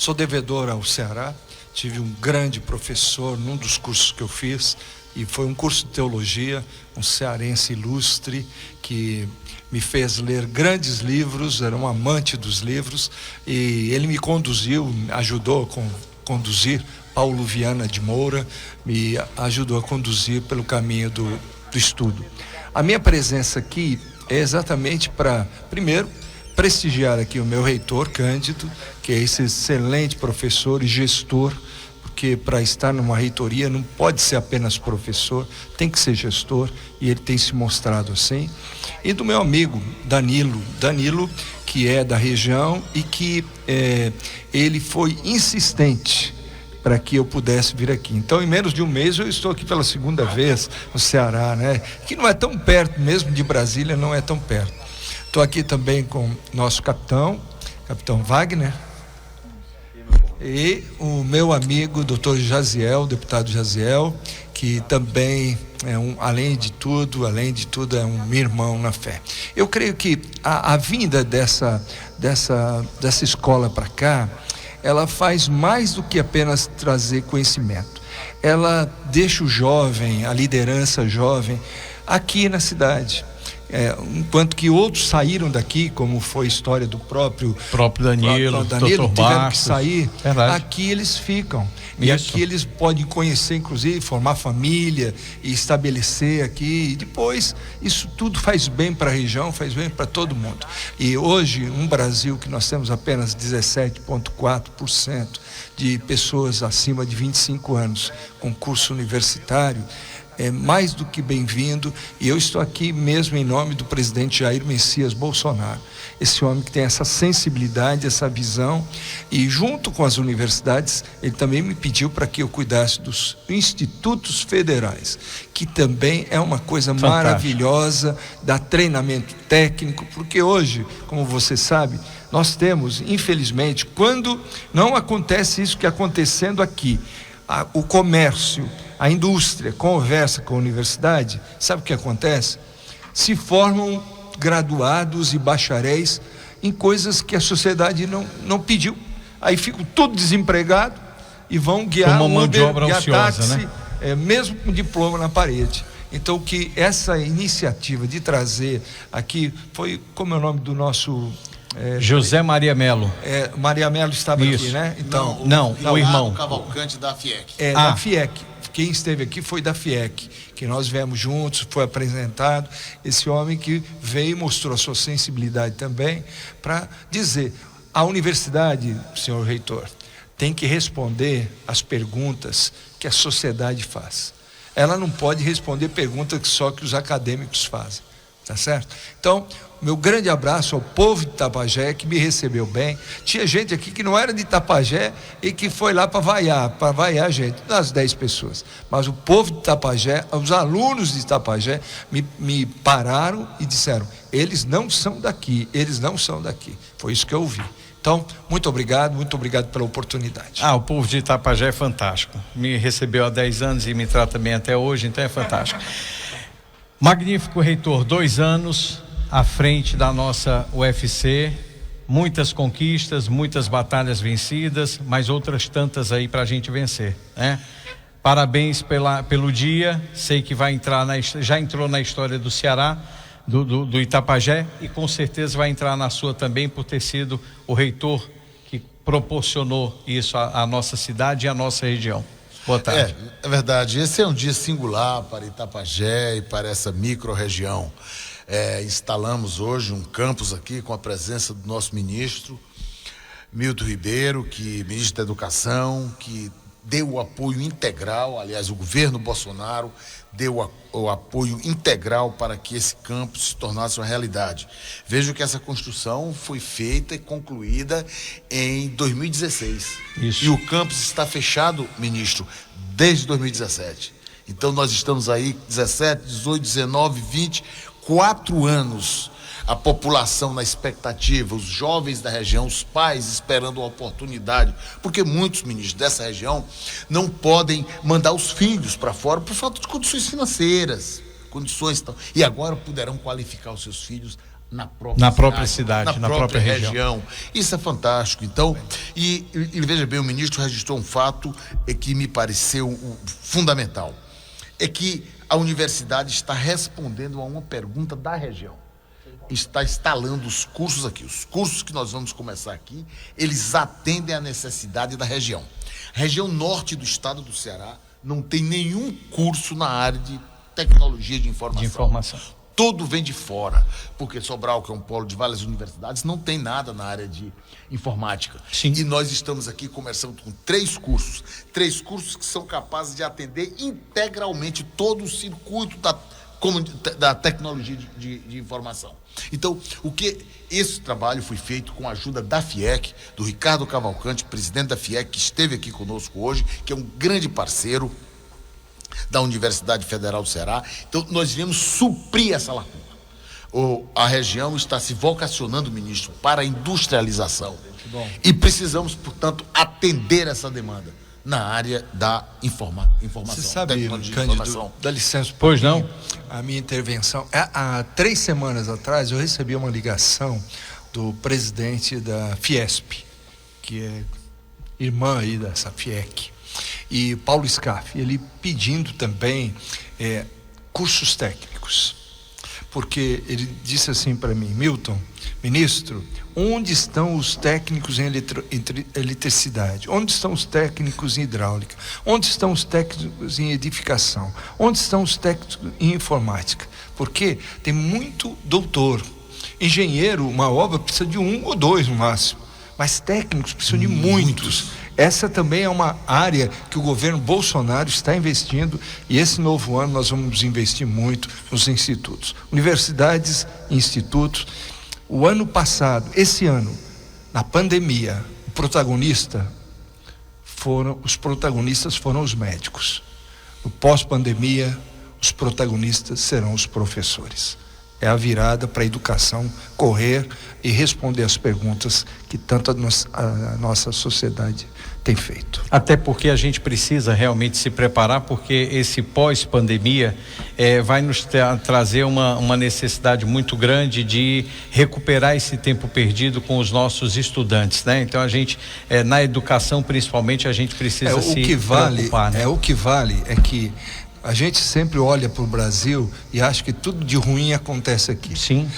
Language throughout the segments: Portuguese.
Sou devedor ao Ceará, tive um grande professor num dos cursos que eu fiz, e foi um curso de teologia, um cearense ilustre, que me fez ler grandes livros, era um amante dos livros, e ele me conduziu, ajudou a conduzir, Paulo Viana de Moura, me ajudou a conduzir pelo caminho do estudo. A minha presença aqui é exatamente para, primeiro, prestigiar aqui o meu reitor Cândido, que é esse excelente professor e gestor, porque para estar numa reitoria não pode ser apenas professor, tem que ser gestor, e ele tem se mostrado assim. E do meu amigo Danilo, que é da região e que ele foi insistente para que eu pudesse vir aqui. Então, em menos de um mês, eu estou aqui pela segunda vez no Ceará, né? Que não é tão perto, mesmo de Brasília, não é tão perto. Estou aqui também com nosso capitão Wagner, e o meu amigo, doutor Jaziel, deputado Jaziel, que também além de tudo, é um irmão na fé. Eu creio que a vinda dessa escola para cá, ela faz mais do que apenas trazer conhecimento. Ela deixa o jovem, a liderança jovem, aqui na cidade. Enquanto que outros saíram daqui, como foi a história do próprio Danilo, tiveram Bastos, que sair. Verdade. Aqui eles ficam. E aqui eles podem conhecer, inclusive, formar família e estabelecer aqui. E depois, isso tudo faz bem para a região, faz bem para todo mundo. E hoje, um Brasil que nós temos apenas 17,4% de pessoas acima de 25 anos com curso universitário, é mais do que bem-vindo, e eu estou aqui mesmo em nome do presidente Jair Messias Bolsonaro, esse homem que tem essa sensibilidade, essa visão, e junto com as universidades, ele também me pediu para que eu cuidasse dos institutos federais, que também é uma coisa maravilhosa, dá treinamento técnico, porque hoje, como você sabe, nós temos, infelizmente, quando não acontece isso que acontecendo aqui, o comércio, a indústria conversa com a universidade, sabe o que acontece? Se formam graduados e bacharéis em coisas que a sociedade não pediu. Aí ficam todos desempregados e vão guiar uma mão de obra guiar ociosa, táxi, né? Mesmo com diploma na parede. Então, que essa iniciativa de trazer aqui foi, como é o nome do nosso... José Maria Melo. Maria Melo estava aqui, né? Então, não, o irmão. Cavalcante da FIEC. Da FIEC. Quem esteve aqui foi da FIEC, que nós viemos juntos, foi apresentado. Esse homem que veio e mostrou a sua sensibilidade também para dizer: a universidade, senhor reitor, tem que responder às perguntas que a sociedade faz. Ela não pode responder perguntas só que os acadêmicos fazem. Tá certo? Então, meu grande abraço ao povo de Itapajé, que me recebeu bem. Tinha gente aqui que não era de Itapajé e que foi lá para vaiar gente, das 10 pessoas. Mas o povo de Itapajé, os alunos de Itapajé, me pararam e disseram: eles não são daqui. Foi isso que eu ouvi. Então, muito obrigado pela oportunidade. O povo de Itapajé é fantástico. Me recebeu há 10 anos e me trata bem até hoje, então é fantástico. Magnífico reitor, 2 anos à frente da nossa UFC, muitas conquistas, muitas batalhas vencidas, mas outras tantas aí para a gente vencer, né? Parabéns pelo dia, sei que já entrou na história do Ceará, do Itapajé, e com certeza vai entrar na sua também, por ter sido o reitor que proporcionou isso à nossa cidade e à nossa região. Boa tarde. É verdade, esse é um dia singular para Itapajé e para essa micro-região. Instalamos hoje um campus aqui com a presença do nosso ministro Milton Ribeiro, ministro da Educação, que deu o apoio integral, aliás, o governo Bolsonaro deu o apoio integral para que esse campus se tornasse uma realidade. Vejo que essa construção foi feita e concluída em 2016. Isso. E o campus está fechado, ministro, desde 2017. Então nós estamos aí 17, 18, 19, 20, 4 anos. A população na expectativa, os jovens da região, os pais esperando uma oportunidade, porque muitos ministros dessa região não podem mandar os filhos para fora por falta de condições financeiras, e agora poderão qualificar os seus filhos na própria própria região. Isso é fantástico. Então, e veja bem, o ministro registrou um fato que me pareceu fundamental. É que a universidade está respondendo a uma pergunta da região. Está instalando os cursos aqui. Os cursos que nós vamos começar aqui, eles atendem à necessidade da região. A região norte do estado do Ceará não tem nenhum curso na área de tecnologia de informação. Todo vem de fora, porque Sobral, que é um polo de várias universidades, não tem nada na área de informática. Sim. E nós estamos aqui começando com 3 cursos que são capazes de atender integralmente todo o circuito da tecnologia de informação. Então, esse trabalho foi feito com a ajuda da FIEC, do Ricardo Cavalcante, presidente da FIEC, que esteve aqui conosco hoje, que é um grande parceiro da Universidade Federal do Ceará. Então, nós viemos suprir essa lacuna. A região está se vocacionando, ministro, para a industrialização. E precisamos, portanto, atender essa demanda na área da informação. Você sabe, Cândido, dá licença. Pois não? A minha intervenção. Há 3 semanas atrás, eu recebi uma ligação do presidente da Fiesp, que é irmã aí dessa FIEC, e Paulo Scaff, ele pedindo também cursos técnicos, porque ele disse assim para mim: Milton, ministro, onde estão os técnicos em eletricidade? Onde estão os técnicos em hidráulica? Onde estão os técnicos em edificação? Onde estão os técnicos em informática? Porque tem muito doutor. Engenheiro, uma obra precisa de 1 ou 2 no máximo, mas técnicos precisam de muitos. Essa também é uma área que o governo Bolsonaro está investindo, e esse novo ano nós vamos investir muito nos institutos, universidades, institutos. O ano passado, esse ano, na pandemia, os protagonistas foram os médicos. No pós-pandemia, os protagonistas serão os professores. É a virada para a educação correr e responder as perguntas que tanto a nossa sociedade tem feito. Até porque a gente precisa realmente se preparar, porque esse pós-pandemia vai nos trazer uma necessidade muito grande de recuperar esse tempo perdido com os nossos estudantes, né? Então a gente, na educação principalmente, a gente precisa se preocupar, né? O que vale é que a gente sempre olha para o Brasil e acha que tudo de ruim acontece aqui. Sim,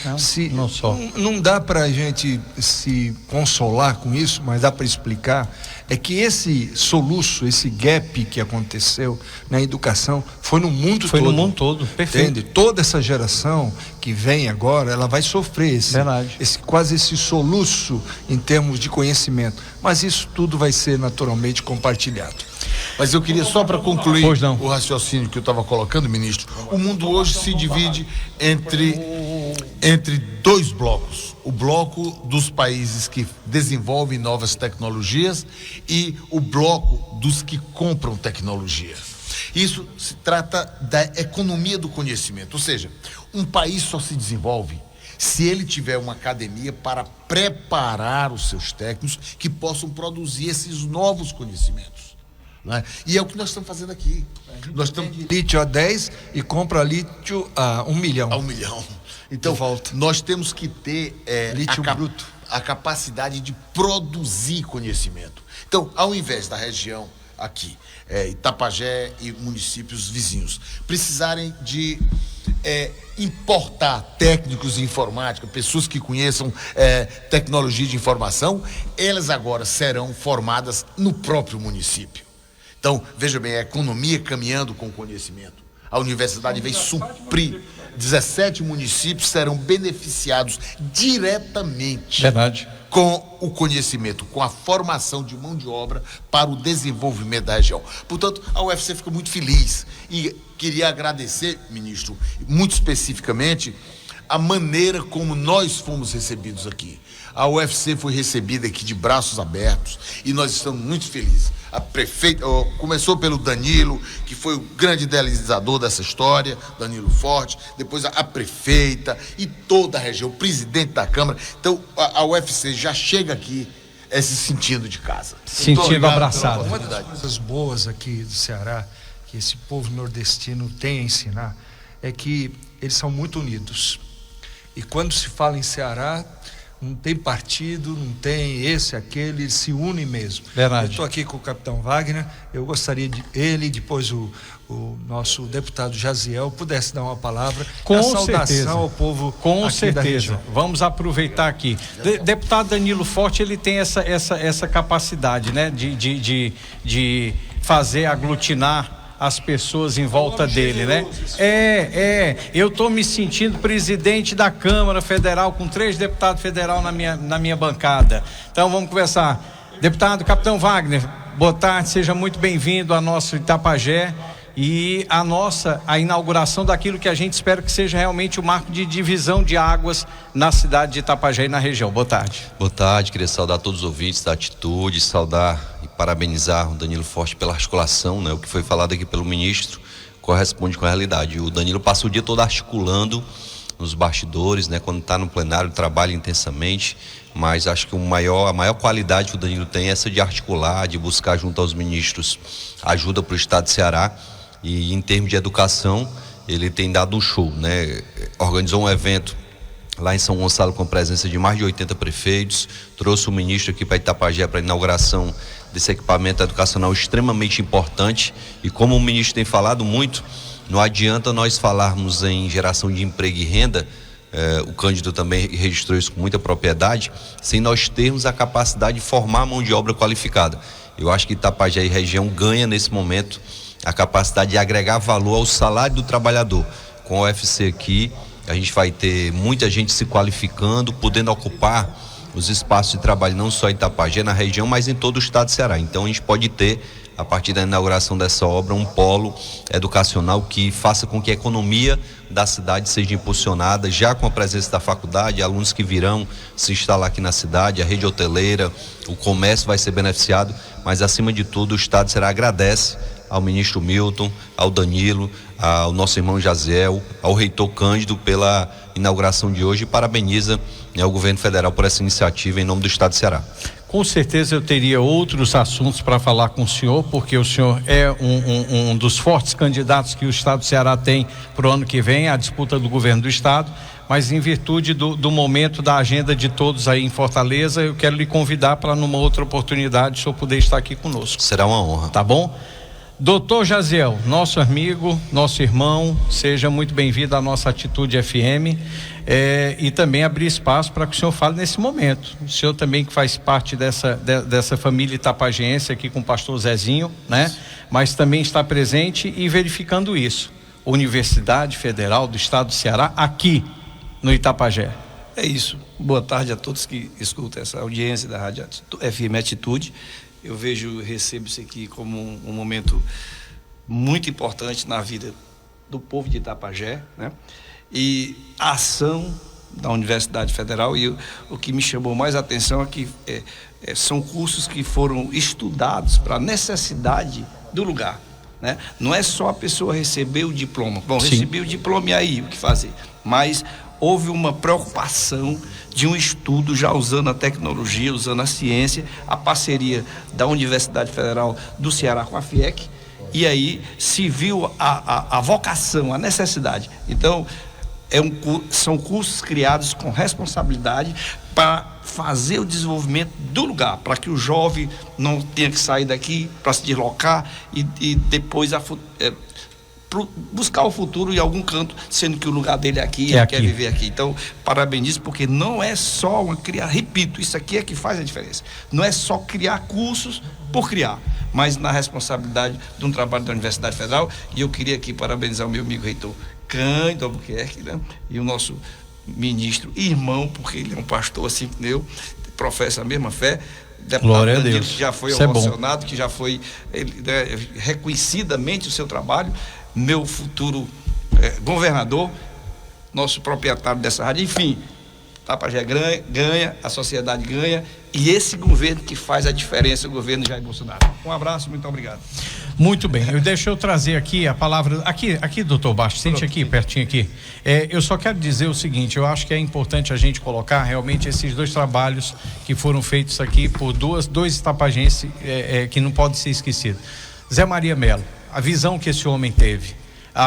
não só. Não dá para a gente se consolar com isso, mas dá para explicar. É que esse soluço, esse gap que aconteceu na educação foi no mundo todo. Foi no mundo todo, perfeito. Entende? Toda essa geração que vem agora, ela vai sofrer quase esse soluço em termos de conhecimento. Mas isso tudo vai ser naturalmente compartilhado. Mas eu queria só para concluir o raciocínio que eu estava colocando, ministro. O mundo hoje se divide entre 2 blocos. O bloco dos países que desenvolvem novas tecnologias e o bloco dos que compram tecnologia. Isso se trata da economia do conhecimento. Ou seja, um país só se desenvolve se ele tiver uma academia para preparar os seus técnicos que possam produzir esses novos conhecimentos. Né? E é o que nós estamos fazendo aqui. Nós estamos lítio a 10 e compra lítio a 1 milhão. A 1 milhão. Então, nós temos que ter lítio bruto, a capacidade de produzir conhecimento. Então, ao invés da região aqui, Itapajé e municípios vizinhos, precisarem de importar técnicos de informática, pessoas que conheçam tecnologia de informação, elas agora serão formadas no próprio município. Então, veja bem, a economia caminhando com o conhecimento. A universidade vem suprir. 17 municípios serão beneficiados diretamente com o conhecimento, com a formação de mão de obra para o desenvolvimento da região. Portanto, a UFC fica muito feliz e queria agradecer, ministro, muito especificamente, a maneira como nós fomos recebidos aqui. A UFC foi recebida aqui de braços abertos e nós estamos muito felizes. A prefeita começou pelo Danilo, que foi o grande idealizador dessa história, Danilo Forte, depois a prefeita e toda a região, o presidente da Câmara. Então a UFC já chega aqui se sentindo de casa. Sentindo abraçado. Uma das coisas boas aqui do Ceará, que esse povo nordestino tem a ensinar, é que eles são muito unidos. E quando se fala em Ceará, não tem partido, não tem esse, aquele, eles se unem mesmo. Verdade. Eu estou aqui com o capitão Wagner, eu gostaria de ele, depois o nosso deputado Jaziel pudesse dar uma palavra, com saudação certeza ao povo com aqui certeza da região. Vamos aproveitar aqui. Deputado Danilo Forte, ele tem essa capacidade, né, de fazer aglutinar as pessoas em volta dele, né? Eu tô me sentindo presidente da Câmara Federal com 3 deputados federais na minha bancada. Então vamos conversar. Deputado Capitão Wagner, boa tarde, seja muito bem-vindo a nosso Itapajé e a inauguração daquilo que a gente espera que seja realmente o marco de divisão de águas na cidade de Itapajé e na região. Boa tarde. Boa tarde, queria saudar todos os ouvintes da Atitude, saudar e parabenizar o Danilo Forte pela articulação, né? O que foi falado aqui pelo ministro corresponde com a realidade. O Danilo passa o dia todo articulando nos bastidores, né? Quando está no plenário, trabalha intensamente, mas acho que a maior qualidade que o Danilo tem é essa de articular, de buscar junto aos ministros ajuda para o estado de Ceará. E em termos de educação, ele tem dado um show, né? Organizou um evento lá em São Gonçalo com a presença de mais de 80 prefeitos, trouxe o ministro aqui para Itapajé para a inauguração desse equipamento educacional extremamente importante. E como o ministro tem falado muito, não adianta nós falarmos em geração de emprego e renda, o Cândido também registrou isso com muita propriedade, sem nós termos a capacidade de formar mão de obra qualificada. Eu acho que Itapajé e região ganha nesse momento a capacidade de agregar valor ao salário do trabalhador. Com o UFC aqui, a gente vai ter muita gente se qualificando, podendo ocupar os espaços de trabalho não só em Itapajé, na região, mas em todo o estado de Ceará. Então a gente pode ter, a partir da inauguração dessa obra, um polo educacional que faça com que a economia da cidade seja impulsionada, já com a presença da faculdade, alunos que virão se instalar aqui na cidade, a rede hoteleira, o comércio vai ser beneficiado, mas acima de tudo o estado de Ceará agradece ao ministro Milton, ao Danilo, ao nosso irmão Jaziel, ao reitor Cândido pela inauguração de hoje e parabeniza, né, o governo federal por essa iniciativa em nome do estado de Ceará. Com certeza eu teria outros assuntos para falar com o senhor, porque o senhor é um dos fortes candidatos que o estado do Ceará tem para o ano que vem, a disputa do governo do estado, mas em virtude do momento da agenda de todos aí em Fortaleza, eu quero lhe convidar para numa outra oportunidade o senhor poder estar aqui conosco. Será uma honra. Tá bom? Doutor Jaziel, nosso amigo, nosso irmão, seja muito bem-vindo à nossa Atitude FM, e também abrir espaço para que o senhor fale nesse momento. O senhor também que faz parte dessa família itapajense aqui com o pastor Zezinho, né? Mas também está presente e verificando isso. Universidade Federal do Estado do Ceará, aqui no Itapajé. É isso. Boa tarde a todos que escutam essa audiência da Rádio FM Atitude. Eu recebo isso aqui como um momento muito importante na vida do povo de Itapajé, né? E a ação da Universidade Federal, e o que me chamou mais a atenção é que são cursos que foram estudados para a necessidade do lugar, né? Não é só a pessoa receber o diploma. Bom, recebi o diploma e aí o que fazer? Mas houve uma preocupação de um estudo já usando a tecnologia, usando a ciência, a parceria da Universidade Federal do Ceará com a FIEC, e aí se viu a vocação, a necessidade. Então, são cursos criados com responsabilidade para fazer o desenvolvimento do lugar, para que o jovem não tenha que sair daqui para se deslocar e depois buscar o futuro em algum canto, sendo que o lugar dele é aqui, ele quer viver aqui. Então, parabenizo, porque não é só repito, isso aqui é que faz a diferença. Não é só criar cursos por criar, mas na responsabilidade de um trabalho da Universidade Federal. E eu queria aqui parabenizar o meu amigo reitor Cândido Albuquerque, né? E o nosso ministro irmão, porque ele é um pastor assim que eu, professa a mesma fé. Glória a Deus. Que já foi ovacionado, que já foi reconhecidamente o seu trabalho. Meu futuro governador, nosso proprietário dessa rádio, enfim, Itapajé ganha, a sociedade ganha, e esse governo que faz a diferença, o governo Jair Bolsonaro. Um abraço, muito obrigado. Muito bem, deixa eu trazer aqui a palavra, aqui doutor Bastos, sente aqui, pertinho aqui. Eu só quero dizer o seguinte, eu acho que é importante a gente colocar realmente esses dois trabalhos que foram feitos aqui por dois itapajenses que não podem ser esquecidos. Zé Maria Melo, a visão que esse homem teve,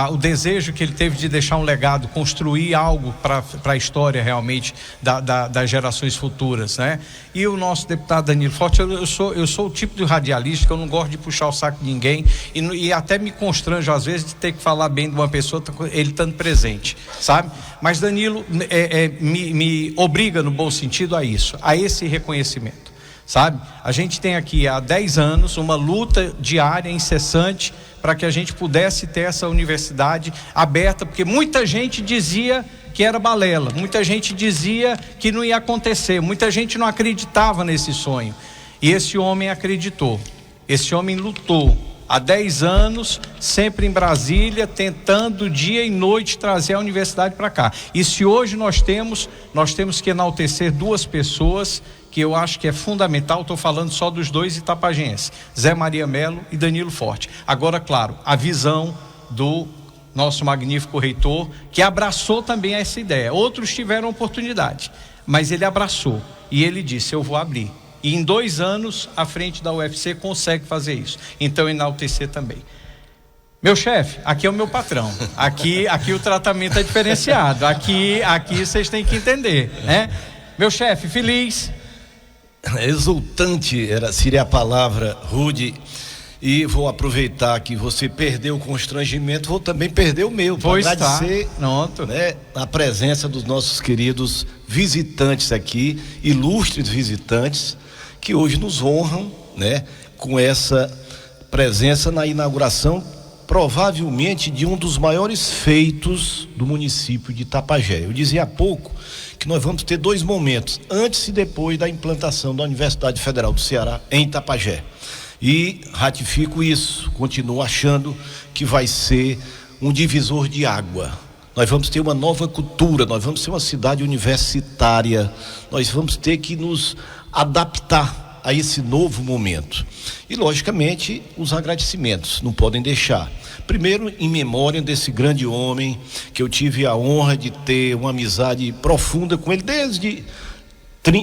o desejo que ele teve de deixar um legado, construir algo para a história realmente das gerações futuras, né? E o nosso deputado Danilo Forte, eu sou o tipo de radialista que eu não gosto de puxar o saco de ninguém e até me constranjo às vezes de ter que falar bem de uma pessoa, ele estando presente, sabe? Mas Danilo me obriga no bom sentido a isso, a esse reconhecimento, sabe? A gente tem aqui há 10 anos uma luta diária, incessante, para que a gente pudesse ter essa universidade aberta, porque muita gente dizia que era balela, muita gente dizia que não ia acontecer, muita gente não acreditava nesse sonho, e esse homem acreditou, esse homem lutou há 10 anos, sempre em Brasília, tentando dia e noite trazer a universidade para cá. E se hoje nós temos que enaltecer 2 pessoas que eu acho que é fundamental. Estou falando só dos 2 itapajenses, Zé Maria Melo e Danilo Forte. Agora, claro, a visão do nosso magnífico reitor, que abraçou também essa ideia. Outros tiveram oportunidade, mas ele abraçou e ele disse: eu vou abrir. E em 2 anos, à frente da UFC, consegue fazer isso. Então, enaltecer também. Meu chefe, aqui é o meu patrão. Aqui o tratamento é diferenciado. Aqui vocês têm que entender, né? Meu chefe, feliz. Exultante seria a palavra, Rude. E vou aproveitar que você perdeu o constrangimento, vou também perder o meu, para agradecer, né, a presença dos nossos queridos visitantes aqui, ilustres visitantes, que hoje nos honram, né, com essa presença na inauguração, provavelmente de um dos maiores feitos do município de Itapajé. Eu dizia há pouco que nós vamos ter 2 momentos, antes e depois da implantação da Universidade Federal do Ceará em Itapajé. E ratifico isso, continuo achando que vai ser um divisor de água. Nós vamos ter uma nova cultura, nós vamos ser uma cidade universitária, nós vamos ter que nos adaptar a esse novo momento. E, logicamente, os agradecimentos não podem deixar. Primeiro, em memória desse grande homem, que eu tive a honra de ter uma amizade profunda com ele desde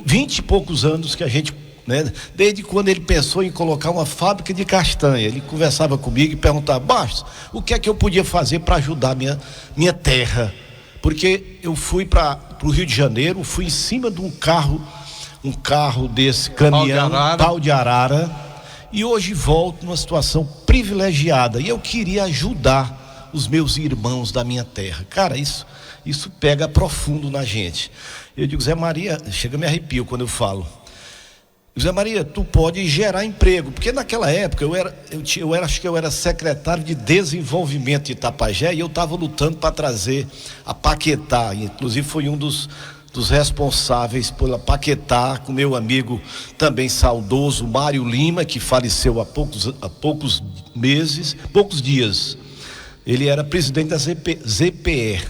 20 e poucos anos que a gente, né, desde quando ele pensou em colocar uma fábrica de castanha. Ele conversava comigo e perguntava: Bastos, o que é que eu podia fazer para ajudar minha terra? Porque eu fui para o Rio de Janeiro, fui em cima de um carro desse caminhão, pau de arara, e hoje volto numa situação privilegiada, e eu queria ajudar os meus irmãos da minha terra. Cara, isso pega profundo na gente. Eu digo: Zé Maria, chega a me arrepio quando eu falo. Zé Maria, tu pode gerar emprego, porque naquela época acho que eu era secretário de desenvolvimento de Itapajé, e eu estava lutando para trazer a Paquetá, inclusive foi um dos responsáveis pela Paquetá, com meu amigo também saudoso Mário Lima, que faleceu há poucos dias. Ele era presidente da ZPE,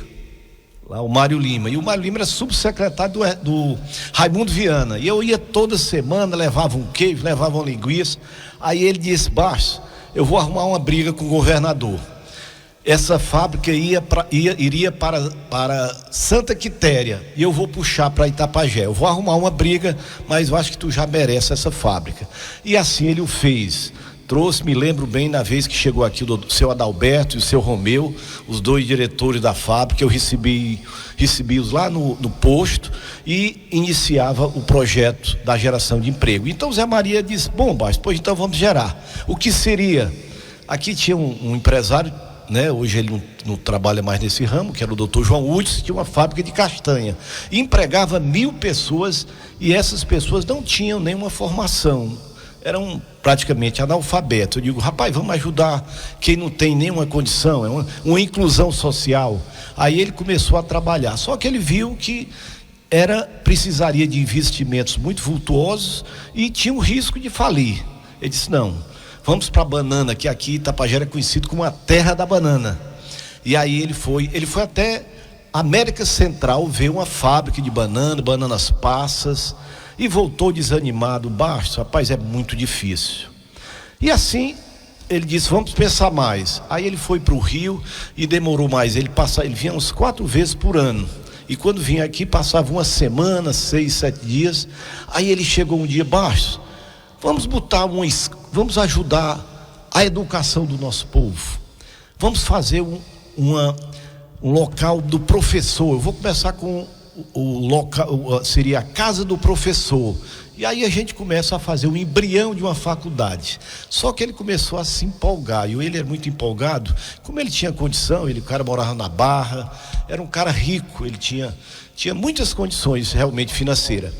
lá o Mário Lima, e o Mário Lima era subsecretário do Raimundo Viana, e eu ia toda semana, levava um queijo, levava uma linguiça. Aí ele disse: Bastos, eu vou arrumar uma briga com o governador. Essa fábrica iria para Santa Quitéria, e eu vou puxar para Itapajé. Eu vou arrumar uma briga, mas eu acho que tu já merece essa fábrica. E assim ele o fez. Me lembro bem na vez que chegou aqui o seu Adalberto e o seu Romeu, os 2 diretores da fábrica. Eu recebi-os lá no posto e iniciava o projeto da geração de emprego. Então Zé Maria disse: bom, Bastos, pois então vamos gerar. O que seria? Aqui tinha um empresário, né? Hoje ele não trabalha mais nesse ramo, que era o doutor João Udes, tinha uma fábrica de castanha, e empregava 1000 pessoas, e essas pessoas não tinham nenhuma formação, eram praticamente analfabetos. Eu digo: rapaz, vamos ajudar quem não tem nenhuma condição, é uma inclusão social. Aí ele começou a trabalhar, só que ele viu que precisaria de investimentos muito vultuosos e tinha o risco de falir. Ele disse: não, vamos para a banana, que aqui Itapajé é conhecido como a terra da banana. E aí ele foi até América Central ver uma fábrica de bananas passas, e voltou desanimado. Bastos, rapaz, é muito difícil. E assim ele disse: vamos pensar mais. Aí ele foi para o Rio e demorou mais. Ele vinha uns 4 vezes por ano, e quando vinha aqui passava uma semana, 6, 7 dias. Aí ele chegou um dia: Bastos, vamos ajudar a educação do nosso povo, vamos fazer um local do professor. Eu vou começar com o local, seria a casa do professor. E aí a gente começa a fazer o embrião de uma faculdade. Só que ele começou a se empolgar, e ele é muito empolgado. Como ele tinha condição, o cara morava na Barra, era um cara rico, ele tinha muitas condições realmente financeiras.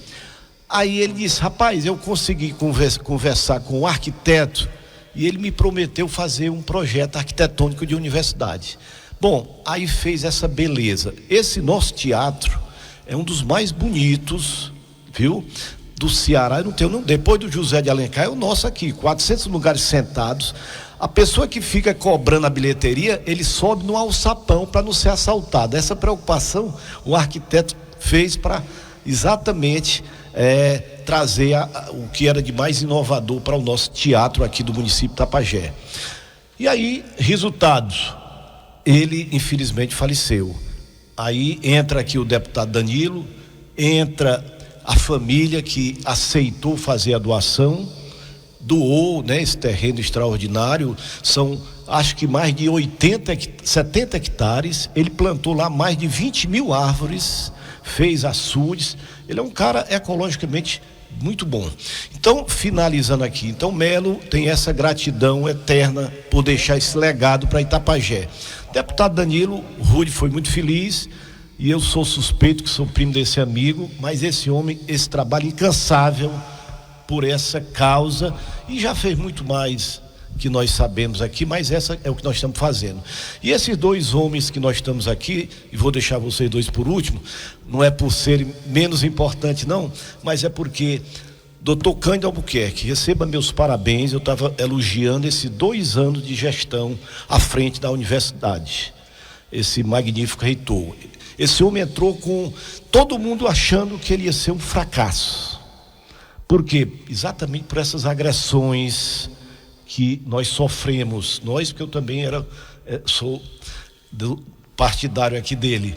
Aí ele disse: rapaz, eu consegui conversar com o arquiteto e ele me prometeu fazer um projeto arquitetônico de universidade. Bom, aí fez essa beleza. Esse nosso teatro é um dos mais bonitos, viu, do Ceará. Eu não tenho, não, depois do José de Alencar é o nosso aqui, 400 lugares sentados. A pessoa que fica cobrando a bilheteria, ele sobe no alçapão para não ser assaltado. Essa preocupação o arquiteto fez para exatamente trazer o que era de mais inovador para o nosso teatro aqui do município de Tapajé. E aí, resultados, ele infelizmente faleceu. Aí entra aqui o deputado Danilo, entra a família que aceitou fazer a doação, doou, né, esse terreno extraordinário. São, acho que mais de 70 hectares. Ele plantou lá mais de 20 mil árvores, fez açudes. Ele é um cara ecologicamente muito bom. Então, finalizando aqui, então Melo tem essa gratidão eterna por deixar esse legado para Itapajé. Deputado Danilo, o Rude foi muito feliz, e eu sou suspeito que sou primo desse amigo, mas esse homem, esse trabalho incansável por essa causa, e já fez muito mais que nós sabemos aqui, mas essa é o que nós estamos fazendo. E esses dois homens que nós estamos aqui, e vou deixar vocês dois por último, não é por serem menos importantes não, mas é porque Dr. Cândido Albuquerque, receba meus parabéns. Eu estava elogiando esses 2 anos de gestão à frente da universidade, esse magnífico reitor. Esse homem entrou com todo mundo achando que ele ia ser um fracasso. Por quê? Exatamente por essas agressões que nós sofremos, porque eu também sou partidário aqui dele.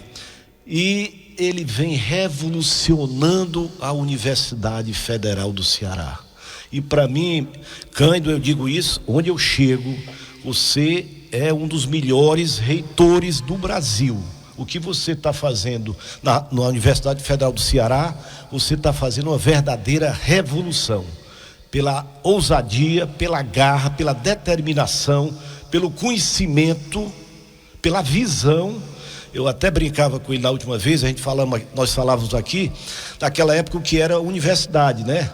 E ele vem revolucionando a Universidade Federal do Ceará. E para mim, Cândido, eu digo isso, onde eu chego, você é um dos melhores reitores do Brasil. O que você está fazendo na Universidade Federal do Ceará, você está fazendo uma verdadeira revolução. Pela ousadia, pela garra, pela determinação, pelo conhecimento, pela visão. Eu até brincava com ele na última vez, nós falávamos aqui, naquela época o que era universidade, né?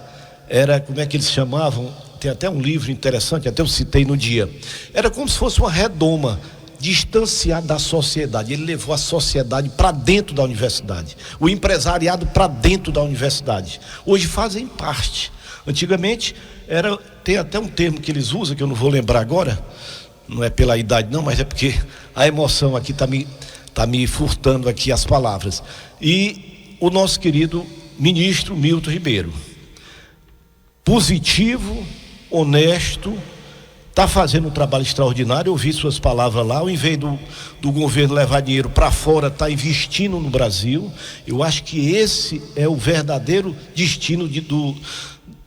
Era, como é que eles chamavam? Tem até um livro interessante, até eu citei no dia. Era como se fosse uma redoma, distanciado da sociedade. Ele levou a sociedade para dentro da universidade, o empresariado para dentro da universidade. Hoje fazem parte. Antigamente, tem até um termo que eles usam, que eu não vou lembrar agora, não é pela idade não, mas é porque a emoção aqui está me furtando aqui as palavras. E o nosso querido ministro Milton Ribeiro, positivo, honesto, está fazendo um trabalho extraordinário. Eu ouvi suas palavras lá, ao invés do governo levar dinheiro para fora, está investindo no Brasil. Eu acho que esse é o verdadeiro destino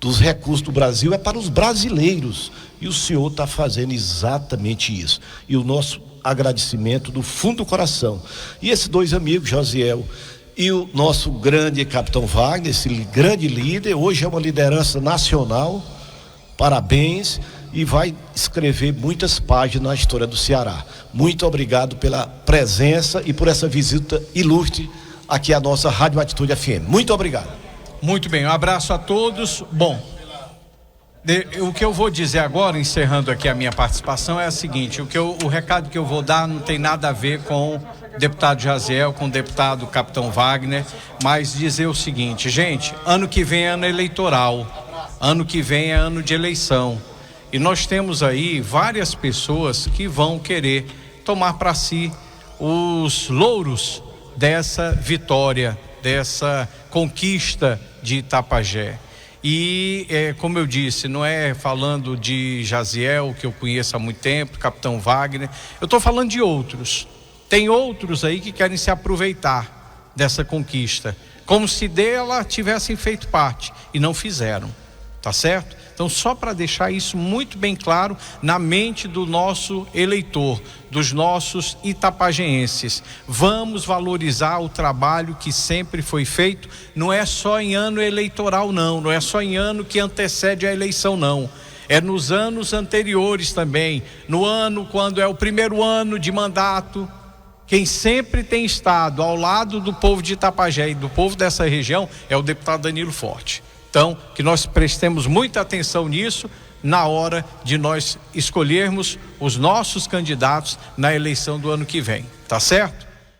dos recursos do Brasil, é para os brasileiros, e o senhor está fazendo exatamente isso, e o nosso agradecimento do fundo do coração. E esses 2 amigos, Josiel e o nosso grande capitão Wagner, esse grande líder, hoje é uma liderança nacional, parabéns, e vai escrever muitas páginas na história do Ceará. Muito obrigado pela presença e por essa visita ilustre aqui à nossa Rádio Atitude FM. Muito obrigado. Muito bem, um abraço a todos. Bom, o que eu vou dizer agora, encerrando aqui a minha participação, é o seguinte: o recado que eu vou dar não tem nada a ver com o deputado Jaziel, com o deputado capitão Wagner, mas dizer o seguinte: gente, ano que vem é ano eleitoral, ano que vem é ano de eleição, e nós temos aí várias pessoas que vão querer tomar para si os louros dessa vitória, dessa conquista de Itapajé. E como eu disse, não é falando de Jaziel, que eu conheço há muito tempo, capitão Wagner, eu estou falando de outros. Tem outros aí que querem se aproveitar dessa conquista, como se dela tivessem feito parte, e não fizeram, tá certo? Então, só para deixar isso muito bem claro na mente do nosso eleitor, dos nossos itapajeenses, vamos valorizar o trabalho que sempre foi feito. Não é só em ano eleitoral, não é só em ano que antecede a eleição, não. É nos anos anteriores também, no ano quando é o primeiro ano de mandato. Quem sempre tem estado ao lado do povo de Itapajé e do povo dessa região é o deputado Danilo Forte. Então, que nós prestemos muita atenção nisso na hora de nós escolhermos os nossos candidatos na eleição do ano que vem, tá certo?